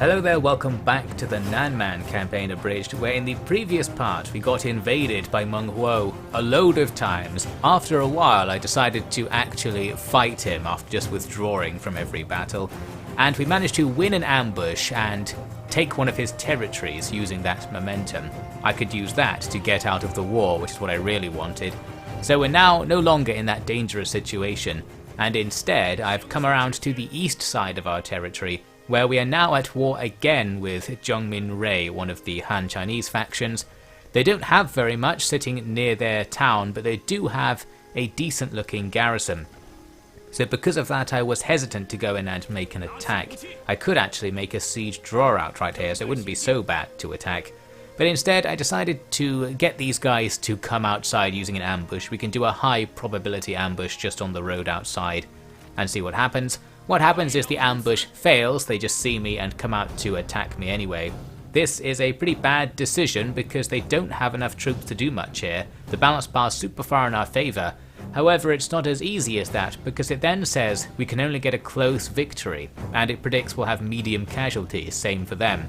Hello there, welcome back to the Nanman campaign Abridged, where in the previous part we got invaded by Meng Huo a load of times. After a while I decided to actually fight him after just withdrawing from every battle, and we managed to win an ambush and take one of his territories using that momentum. I could use that to get out of the war, which is what I really wanted. So we're now no longer in that dangerous situation, and instead I've come around to the east side of our territory, where we are now at war again with Zhongmin Rei, one of the Han Chinese factions. They don't have very much sitting near their town, but they do have a decent looking garrison. So because of that I was hesitant to go in and make an attack. I could actually make a siege draw out right here, so it wouldn't be so bad to attack. But instead I decided to get these guys to come outside using an ambush. We can do a high probability ambush just on the road outside and see what happens. What happens is the ambush fails, they just see me and come out to attack me anyway. This is a pretty bad decision because they don't have enough troops to do much here. The balance bar is super far in our favour. However, it's not as easy as that because it then says we can only get a close victory, and it predicts we'll have medium casualties, same for them.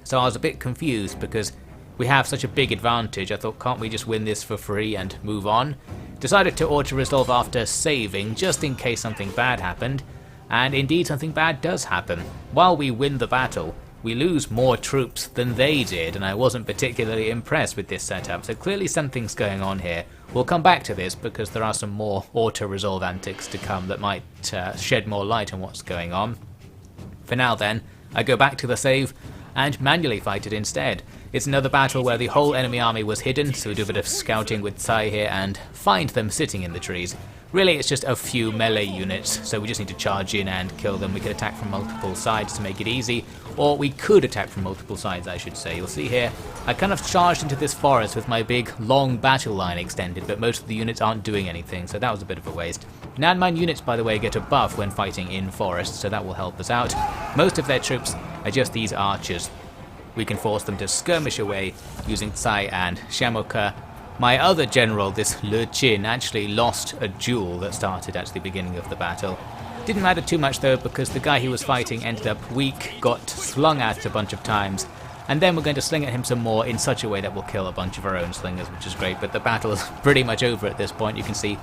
So I was a bit confused because we have such a big advantage. I thought, can't we just win this for free and move on? Decided to auto-resolve after saving just in case something bad happened. And indeed something bad does happen. While we win the battle, we lose more troops than they did, and I wasn't particularly impressed with this setup, so clearly something's going on here. We'll come back to this because there are some more auto-resolve antics to come that might shed more light on what's going on. For now then, I go back to the save and manually fight it instead. It's another battle where the whole enemy army was hidden, so we do a bit of scouting with Tsai here and find them sitting in the trees. Really, it's just a few melee units, so we just need to charge in and kill them. We could attack from multiple sides to make it easy, or we could attack from multiple sides, I should say. You'll see here, I kind of charged into this forest with my big, long battle line extended, but most of the units aren't doing anything, so that was a bit of a waste. Nanman units, by the way, get a buff when fighting in forests, so that will help us out. Most of their troops are just these archers. We can force them to skirmish away using Tsai and Shamoke. My other general, this Le Qin, actually lost a duel that started at the beginning of the battle. Didn't matter too much though, because the guy he was fighting ended up weak, got slung at a bunch of times, and then we're going to sling at him some more in such a way that will kill a bunch of our own slingers, which is great. But the battle is pretty much over at this point. You can see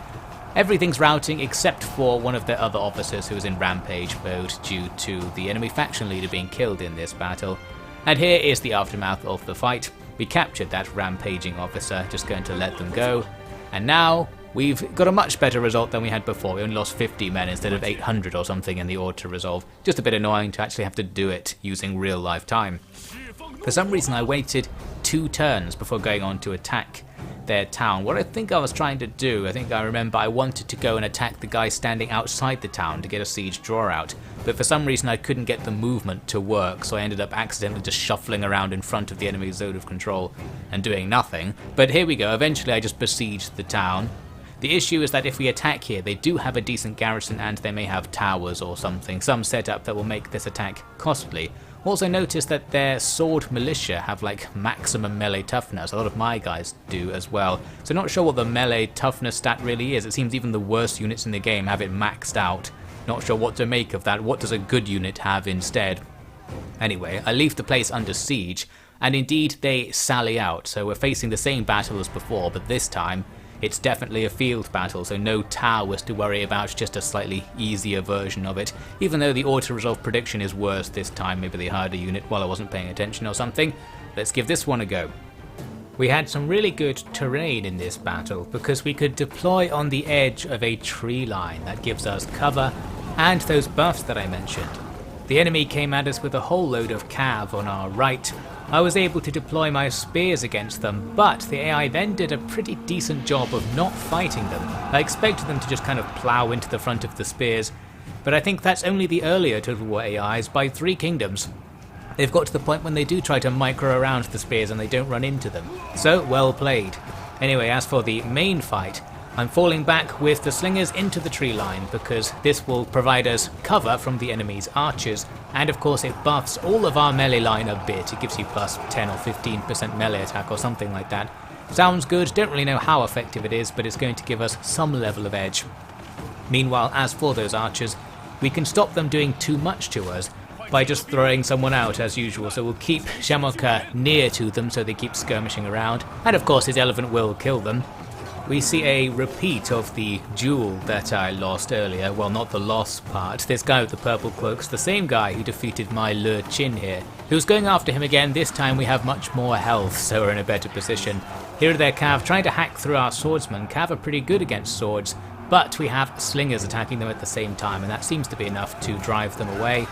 everything's routing except for one of their other officers who is in rampage mode due to the enemy faction leader being killed in this battle. And here is the aftermath of the fight. We captured that rampaging officer, just going to let them go. And now we've got a much better result than we had before. We only lost 50 men instead of 800 or something in the auto-resolve. Just a bit annoying to actually have to do it using real life time. For some reason I waited 2 turns before going on to attack their town. What I think I was trying to do, I remember I wanted to go and attack the guy standing outside the town to get a siege draw out, but for some reason I couldn't get the movement to work, so I ended up accidentally just shuffling around in front of the enemy's zone of control and doing nothing. But here we go, eventually I just besieged the town. The issue is that if we attack here, they do have a decent garrison and they may have towers or something, some setup that will make this attack costly. Also notice that their sword militia have like maximum melee toughness. A lot of my guys do as well. So not sure what the melee toughness stat really is. It seems even the worst units in the game have it maxed out. Not sure what to make of that. What does a good unit have instead? Anyway, I leave the place under siege, and indeed they sally out. So we're facing the same battle as before, but this time it's definitely a field battle, so no towers to worry about, just a slightly easier version of it. Even though the auto-resolve prediction is worse this time, maybe they hired a unit while I wasn't paying attention or something. Let's give this one a go. We had some really good terrain in this battle because we could deploy on the edge of a tree line that gives us cover and those buffs that I mentioned. The enemy came at us with a whole load of cav on our right. I was able to deploy my spears against them, but the AI then did a pretty decent job of not fighting them. I expected them to just kind of plow into the front of the spears, but I think that's only the earlier Total War AIs. By 3 Kingdoms, they've got to the point when they do try to micro around the spears and they don't run into them. So, well played. Anyway, as for the main fight, I'm falling back with the slingers into the tree line because this will provide us cover from the enemy's archers, and of course it buffs all of our melee line a bit. It gives you plus 10 or 15% melee attack or something like that. Sounds good, don't really know how effective it is, but it's going to give us some level of edge. Meanwhile, as for those archers, we can stop them doing too much to us by just throwing someone out as usual, so we'll keep Shamoke near to them so they keep skirmishing around, and of course his elephant will kill them. We see a repeat of the duel that I lost earlier, well, not the loss part. This guy with the purple cloak's the same guy who defeated my Le Chin here, who's going after him again. This time we have much more health, so we're in a better position. Here are their Cav trying to hack through our swordsmen. Cav are pretty good against swords, but we have slingers attacking them at the same time, and that seems to be enough to drive them away.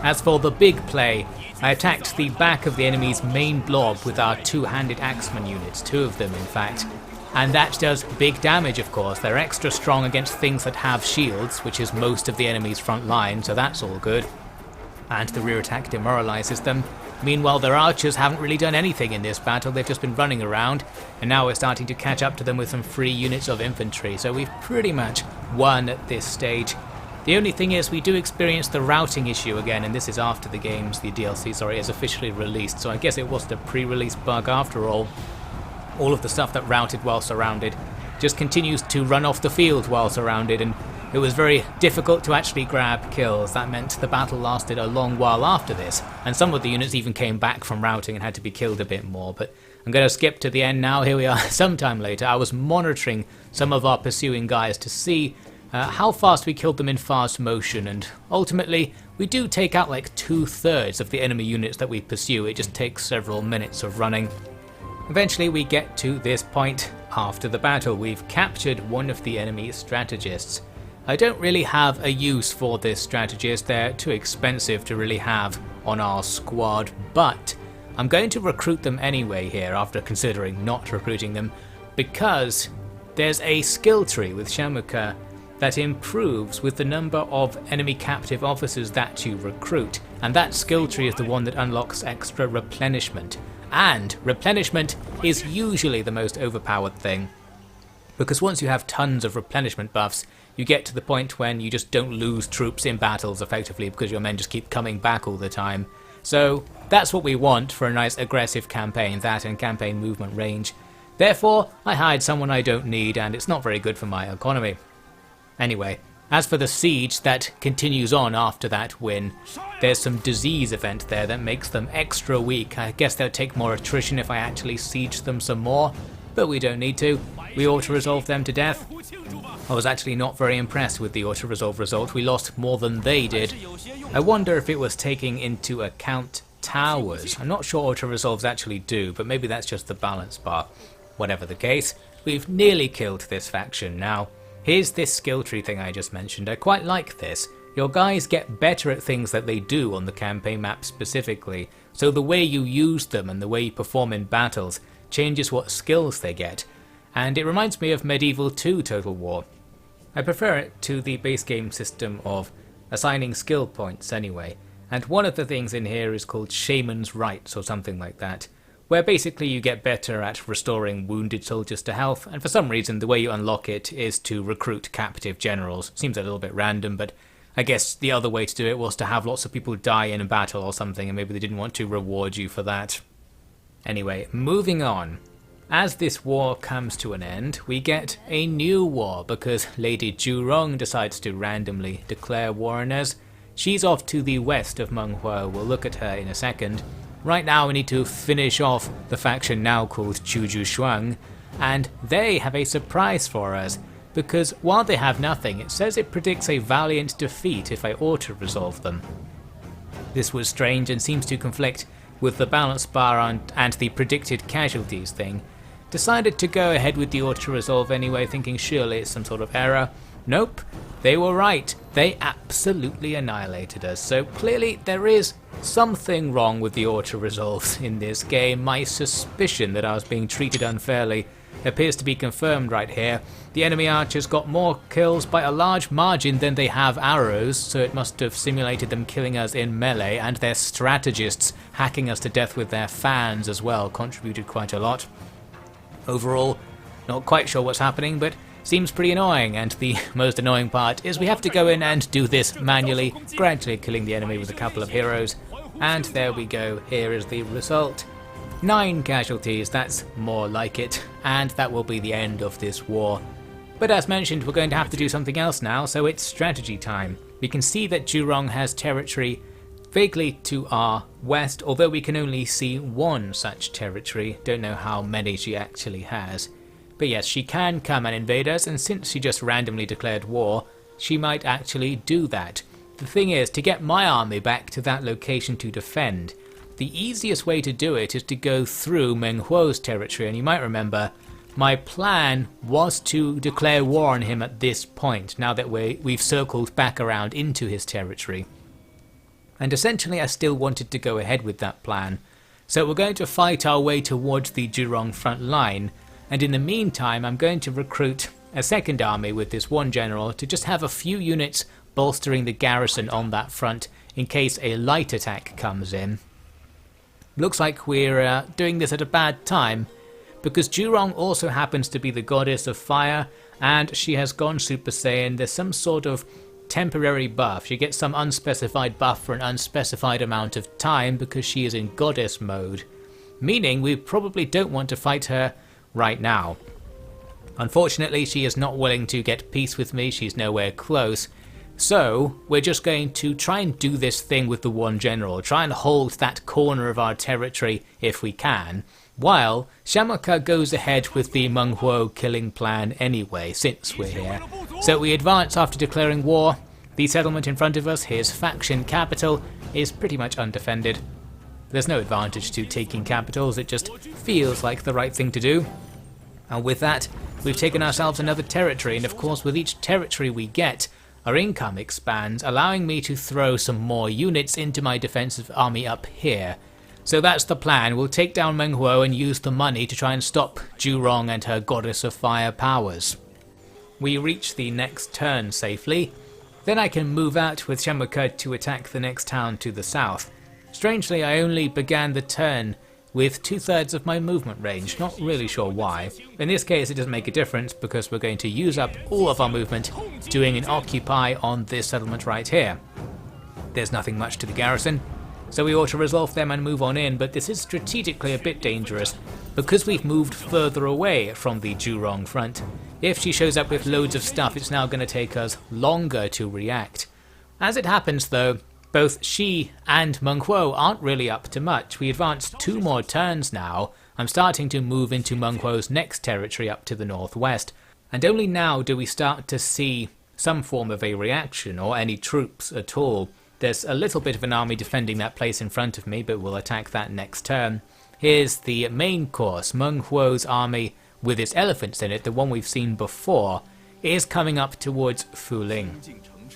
As for the big play, I attacked the back of the enemy's main blob with our two-handed axeman units, 2 of them in fact. And that does big damage, of course. They're extra strong against things that have shields, which is most of the enemy's front line, so that's all good. And the rear attack demoralizes them. Meanwhile, their archers haven't really done anything in this battle. They've just been running around, and now we're starting to catch up to them with some free units of infantry, so we've pretty much won at this stage. The only thing is we do experience the routing issue again, and this is after the DLC is officially released, so I guess it wasn't a pre-release bug after all. All of the stuff that routed while surrounded just continues to run off the field while surrounded, and it was very difficult to actually grab kills. That meant the battle lasted a long while after this, and some of the units even came back from routing and had to be killed a bit more. But I'm going to skip to the end now. Here we are sometime later. I was monitoring some of our pursuing guys to see how fast we killed them in fast motion, and ultimately we do take out like 2/3 of the enemy units that we pursue. It just takes several minutes of running. Eventually we get to this point after the battle. We've captured one of the enemy strategists. I don't really have a use for this strategist. They're too expensive to really have on our squad, but I'm going to recruit them anyway here after considering not recruiting them, because there's a skill tree with Shamoke that improves with the number of enemy captive officers that you recruit, and that skill tree is the one that unlocks extra replenishment. And replenishment is usually the most overpowered thing, because once you have tons of replenishment buffs, you get to the point when you just don't lose troops in battles effectively because your men just keep coming back all the time. So that's what we want for a nice aggressive campaign, that and campaign movement range. Therefore, I hired someone I don't need, and it's not very good for my economy. Anyway, as for the siege that continues on after that win, there's some disease event there that makes them extra weak. I guess they'll take more attrition if I actually siege them some more, but we don't need to. We auto-resolve them to death. I was actually not very impressed with the auto-resolve result. We lost more than they did. I wonder if it was taking into account towers. I'm not sure auto-resolves actually do, but maybe that's just the balance bar. Whatever the case, we've nearly killed this faction now. Here's this skill tree thing I just mentioned. I quite like this. Your guys get better at things that they do on the campaign map specifically, so the way you use them and the way you perform in battles changes what skills they get. And it reminds me of Medieval 2 Total War. I prefer it to the base game system of assigning skill points anyway, and one of the things in here is called Shaman's Rights or something like that, where basically you get better at restoring wounded soldiers to health, and for some reason the way you unlock it is to recruit captive generals. Seems a little bit random, but I guess the other way to do it was to have lots of people die in a battle or something, and maybe they didn't want to reward you for that. Anyway, moving on. As this war comes to an end, we get a new war because Lady Zhurong decides to randomly declare war on us. She's off to the west of Meng Huo. We'll look at her in a second. Right now we need to finish off the faction now called Chuju Shuang, and they have a surprise for us, because while they have nothing, it says it predicts a valiant defeat if I auto-resolve them. This was strange and seems to conflict with the balance bar and the predicted casualties thing. Decided to go ahead with the auto-resolve anyway, thinking surely it's some sort of error. Nope, they were right. They absolutely annihilated us. So clearly there is something wrong with the auto-resolves in this game. My suspicion that I was being treated unfairly appears to be confirmed right here. The enemy archers got more kills by a large margin than they have arrows, so it must have simulated them killing us in melee, and their strategists hacking us to death with their fans as well contributed quite a lot. Overall, not quite sure what's happening, but seems pretty annoying, and the most annoying part is we have to go in and do this manually, gradually killing the enemy with a couple of heroes. And there we go, here is the result. 9 casualties, that's more like it, and that will be the end of this war. But as mentioned, we're going to have to do something else now, so it's strategy time. We can see that Zhurong has territory vaguely to our west, although we can only see one such territory. Don't know how many she actually has. But yes, she can come and invade us, and since she just randomly declared war, she might actually do that. The thing is, to get my army back to that location to defend, the easiest way to do it is to go through Meng Huo's territory, and you might remember my plan was to declare war on him at this point, now that we've circled back around into his territory. And essentially I still wanted to go ahead with that plan. So we're going to fight our way towards the Zhurong front line, and in the meantime I'm going to recruit a second army with this one general to just have a few units bolstering the garrison on that front in case a light attack comes in. Looks like we're doing this at a bad time, because Zhurong also happens to be the goddess of fire, and she has gone Super Saiyan. There's some sort of temporary buff. She gets some unspecified buff for an unspecified amount of time because she is in goddess mode, meaning we probably don't want to fight her right now. Unfortunately, she is not willing to get peace with me. She's nowhere close. So we're just going to try and do this thing with the one general, try and hold that corner of our territory if we can, while Shamoke goes ahead with the Meng Huo killing plan anyway, since we're here. So we advance after declaring war. The settlement in front of us, his faction capital, is pretty much undefended. There's no advantage to taking capitals, it just feels like the right thing to do. And with that, we've taken ourselves another territory, and of course with each territory we get, our income expands, allowing me to throw some more units into my defensive army up here. So that's the plan. We'll take down Meng Huo and use the money to try and stop Zhurong and her goddess of fire powers. We reach the next turn safely. Then I can move out with Shamoke to attack the next town to the south. Strangely, I only began the turn with 2/3 of my movement range, not really sure why. In this case it doesn't make a difference because we're going to use up all of our movement doing an occupy on this settlement right here. There's nothing much to the garrison, so we ought to resolve them and move on in, but this is strategically a bit dangerous because we've moved further away from the Zhurong front. If she shows up with loads of stuff, it's now going to take us longer to react. As it happens though, both she and Meng Huo aren't really up to much. We advanced 2 more turns now. I'm starting to move into Meng Huo's next territory up to the northwest, and only now do we start to see some form of a reaction or any troops at all. There's a little bit of an army defending that place in front of me, but we'll attack that next turn. Here's the main course. Meng Huo's army with its elephants in it, the one we've seen before, is coming up towards Fuling.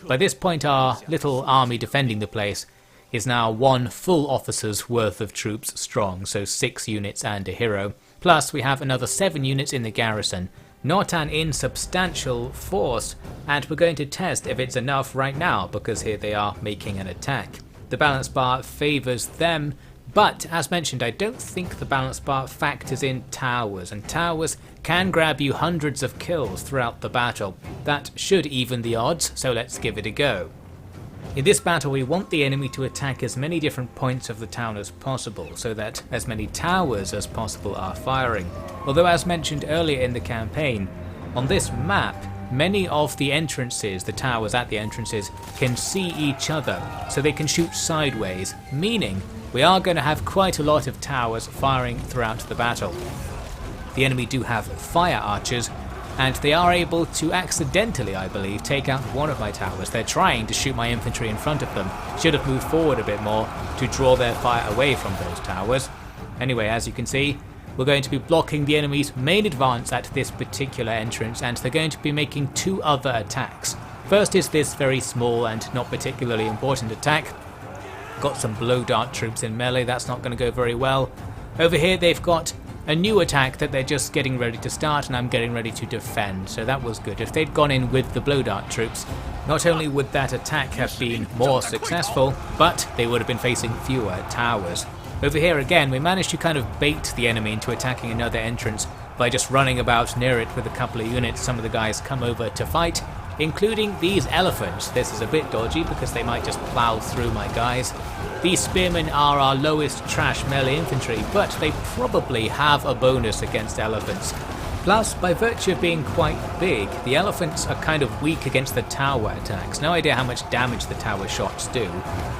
By this point our little army defending the place is now 1 full officer's worth of troops strong, so 6 units and a hero. Plus we have another 7 units in the garrison. Not an insubstantial force, and we're going to test if it's enough right now because here they are making an attack. The balance bar favours them, but as mentioned I don't think the balance bar factors in towers, and towers can grab you hundreds of kills throughout the battle. That should even the odds, so let's give it a go. In this battle we want the enemy to attack as many different points of the town as possible, so that as many towers as possible are firing. Although as mentioned earlier in the campaign, on this map many of the entrances, the towers at the entrances, can see each other, so they can shoot sideways, meaning we are going to have quite a lot of towers firing throughout the battle. The enemy do have fire archers, and they are able to accidentally, I believe, take out one of my towers. They're trying to shoot my infantry in front of them. Should have moved forward a bit more to draw their fire away from those towers. Anyway, as you can see, we're going to be blocking the enemy's main advance at this particular entrance, and they're going to be making 2 other attacks. First is this very small and not particularly important attack. Got some blow dart troops in melee, that's not going to go very well. Over here they've got a new attack that they're just getting ready to start, and I'm getting ready to defend, so that was good. If they'd gone in with the blow dart troops, not only would that attack have been more successful, but they would have been facing fewer towers. Over here again we managed to kind of bait the enemy into attacking another entrance by just running about near it with a couple of units. Some of the guys come over to fight, including these elephants. This is a bit dodgy because they might just plow through my guys. These spearmen are our lowest trash melee infantry, but they probably have a bonus against elephants. Plus, by virtue of being quite big, the elephants are kind of weak against the tower attacks. No idea how much damage the tower shots do,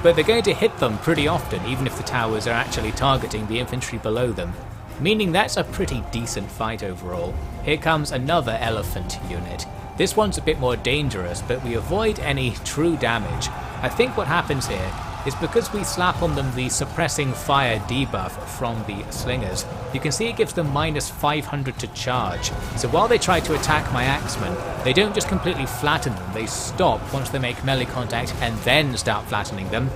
but they're going to hit them pretty often, even if the towers are actually targeting the infantry below them. Meaning that's a pretty decent fight overall. Here comes another elephant unit. This one's a bit more dangerous, but we avoid any true damage. I think what happens here is because we slap on them the suppressing fire debuff from the slingers, you can see it gives them minus 500 to charge. So while they try to attack my axemen, they don't just completely flatten them, they stop once they make melee contact and then start flattening them.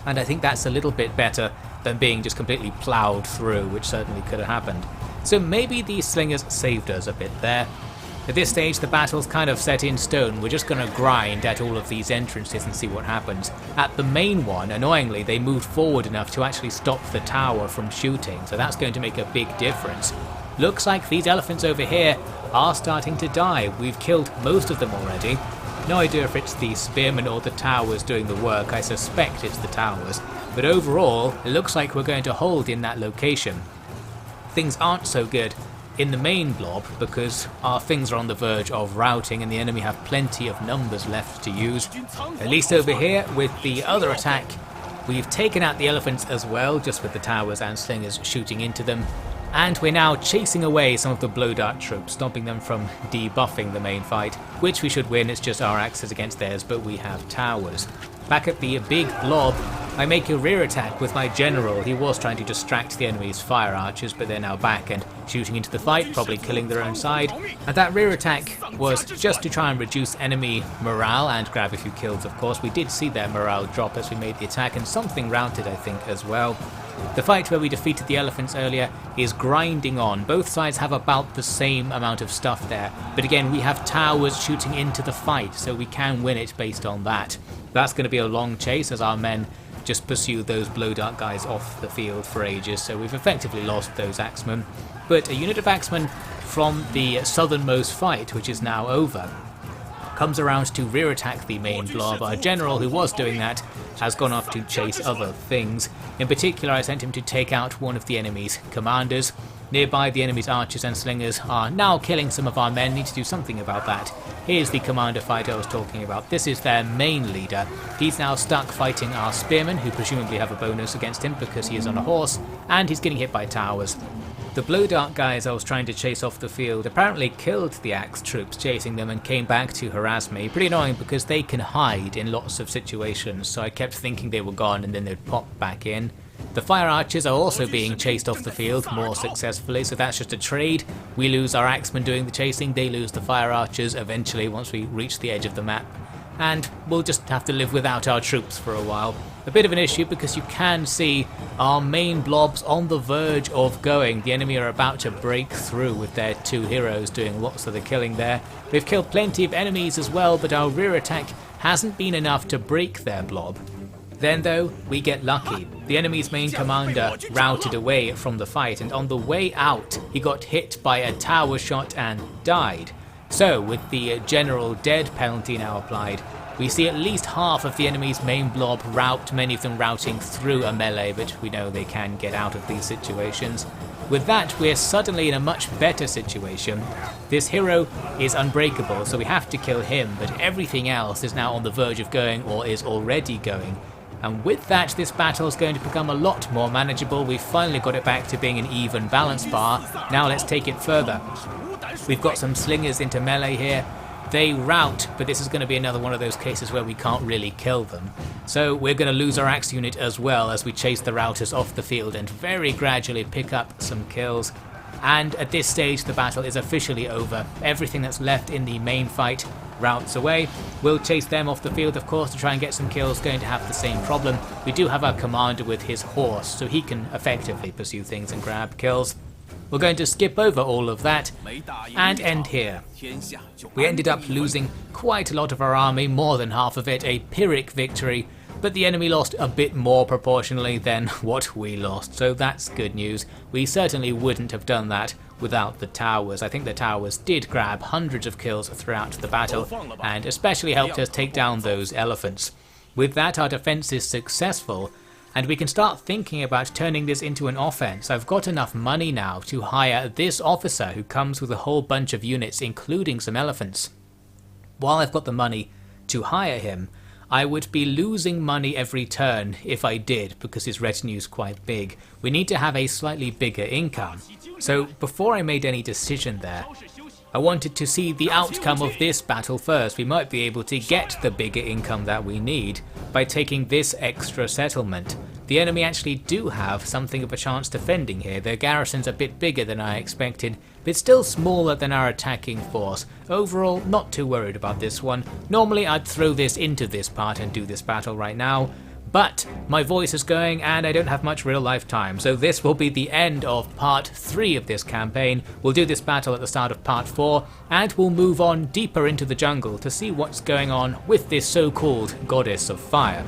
And I think that's a little bit better than being just completely ploughed through, which certainly could have happened. So maybe these slingers saved us a bit there. At this stage the battle's kind of set in stone, we're just going to grind at all of these entrances and see what happens. At the main one, annoyingly, they moved forward enough to actually stop the tower from shooting, so that's going to make a big difference. Looks like these elephants over here are starting to die. We've killed most of them already. No idea if it's the spearmen or the towers doing the work, I suspect it's the towers. But overall, it looks like we're going to hold in that location. Things aren't so good in the main blob because our things are on the verge of routing and the enemy have plenty of numbers left to use. At least over here with the other attack, we've taken out the elephants as well, just with the towers and slingers shooting into them. And we're now chasing away some of the blow dart troops, stopping them from debuffing the main fight, which we should win. It's just our axes against theirs, but we have towers. Back at the big blob, I make a rear attack with my general. He was trying to distract the enemy's fire archers, but they're now back and shooting into the fight, probably killing their own side. And that rear attack was just to try and reduce enemy morale and grab a few kills, of course. We did see their morale drop as we made the attack, and something routed, I think, as well. The fight where we defeated the elephants earlier is grinding on. Both sides have about the same amount of stuff there, but again, we have towers shooting into the fight, so we can win it based on that. That's going to be a long chase as our men just pursue those blow dart guys off the field for ages, so we've effectively lost those axemen. But a unit of axemen from the southernmost fight, which is now over, comes around to rear attack the main blob. Our general, who was doing that, has gone off to chase other things. In particular, I sent him to take out one of the enemy's commanders. Nearby, the enemy's archers and slingers are now killing some of our men. Need to do something about that. Here's the commander fight I was talking about. This is their main leader. He's now stuck fighting our spearmen, who presumably have a bonus against him because he is on a horse, and he's getting hit by towers. The blow dart guys I was trying to chase off the field apparently killed the axe troops chasing them and came back to harass me. Pretty annoying because they can hide in lots of situations, so I kept thinking they were gone and then they'd pop back in. The fire archers are also being chased off the field more successfully, so that's just a trade. We lose our axemen doing the chasing, they lose the fire archers eventually once we reach the edge of the map. And we'll just have to live without our troops for a while. A bit of an issue because you can see our main blobs on the verge of going. The enemy are about to break through with their two heroes doing lots of the killing there. We've killed plenty of enemies as well, but our rear attack hasn't been enough to break their blob. Then though, we get lucky. The enemy's main commander routed away from the fight, and on the way out he got hit by a tower shot and died. So, with the general dead penalty now applied, we see at least half of the enemy's main blob rout, many of them routing through a melee, but we know they can get out of these situations. With that, we're suddenly in a much better situation. This hero is unbreakable, so we have to kill him, but everything else is now on the verge of going or is already going. And with that, this battle is going to become a lot more manageable. We've finally got it back to being an even balance bar. Now let's take it further. We've got some slingers into melee here. They rout, but this is going to be another one of those cases where we can't really kill them. So we're going to lose our axe unit as well as we chase the routers off the field and very gradually pick up some kills. And at this stage the battle is officially over. Everything that's left in the main fight routes away. We'll chase them off the field, of course, to try and get some kills. Going to have the same problem. We do have our commander with his horse, so he can effectively pursue things and grab kills. We're going to skip over all of that and end here. We ended up losing quite a lot of our army, more than half of it, a Pyrrhic victory, but the enemy lost a bit more proportionally than what we lost, so that's good news. We certainly wouldn't have done that without the towers. I think the towers did grab hundreds of kills throughout the battle and especially helped us take down those elephants. With that, our defense is successful, and we can start thinking about turning this into an offense. I've got enough money now to hire this officer who comes with a whole bunch of units, including some elephants. While I've got the money to hire him, I would be losing money every turn if I did, because his retinue is quite big. We need to have a slightly bigger income. So before I made any decision there, I wanted to see the outcome of this battle first. We might be able to get the bigger income that we need by taking this extra settlement. The enemy actually do have something of a chance defending here. Their garrison's a bit bigger than I expected, but still smaller than our attacking force. Overall, not too worried about this one. Normally I'd throw this into this part and do this battle right now, but my voice is going and I don't have much real life time, so this will be the end of part 3 of this campaign. We'll do this battle at the start of part 4, and we'll move on deeper into the jungle to see what's going on with this so-called Goddess of Fire.